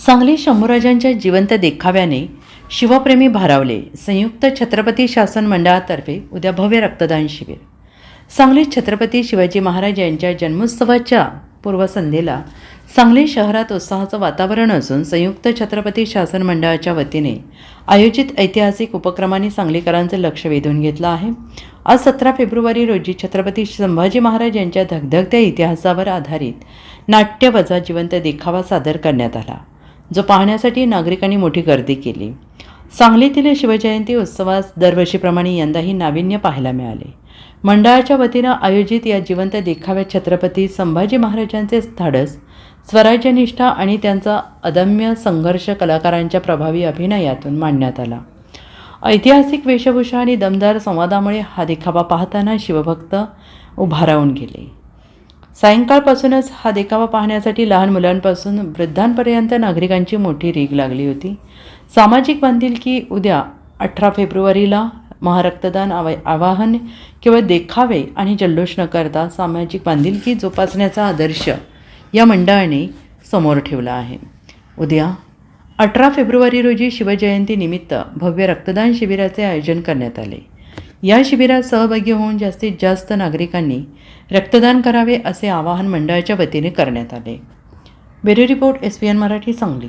सांगली शंभूराजांच्या जिवंत देखाव्याने शिवप्रेमी भारावले. संयुक्त छत्रपती शासन मंडळातर्फे उद्या भव्य रक्तदान शिबिर. सांगलीत छत्रपती शिवाजी महाराज यांच्या जन्मोत्सवाच्या पूर्वसंध्येला सांगली शहरात उत्साहाचं वातावरण असून संयुक्त छत्रपती शासन मंडळाच्या वतीने आयोजित ऐतिहासिक उपक्रमांनी सांगलीकरांचे लक्ष वेधून घेतलं आहे. आज 17 फेब्रुवारी रोजी छत्रपती संभाजी महाराज यांच्या धगधगत्या इतिहासावर आधारित नाट्यवजा जिवंत देखावा सादर करण्यात आला, जो पाहण्यासाठी नागरिकांनी मोठी गर्दी केली. सांगलीतील शिवजयंती उत्सवास दरवर्षीप्रमाणे यंदाही नाविन्य पाहायला मिळाले. मंडळाच्या वतीनं आयोजित या जिवंत देखाव्यात छत्रपती संभाजी महाराजांचे धाडस, स्वराज्यनिष्ठा आणि त्यांचा अदम्य संघर्ष कलाकारांच्या प्रभावी अभिनयातून मांडण्यात आला. ऐतिहासिक वेशभूषा आणि दमदार संवादामुळे हा देखावा पाहताना शिवभक्त उभारावून गेले. सायंकाळपासूनच हा देखावा पाहण्यासाठी लहान मुलांपासून वृद्धांपर्यंत नागरिकांची मोठी रीघ लागली होती. सामाजिक बांधिलकी. उद्या 18 फेब्रुवारीला महारक्तदान आवाहन केवळ देखावे आणि जल्लोष न करता सामाजिक बांधिलकी जोपासण्याचा आदर्श या मंडळाने समोर ठेवला आहे. उद्या 18 फेब्रुवारी रोजी शिवजयंतीनिमित्त भव्य रक्तदान शिबिराचे आयोजन करण्यात आले. या शिबिरात सहभागी होऊन जास्तीत जास्त नागरिकांनी रक्तदान करावे असे आवाहन मंडळाच्या वतीने करण्यात आले. Bureau report, SPN Marathi, Sangli.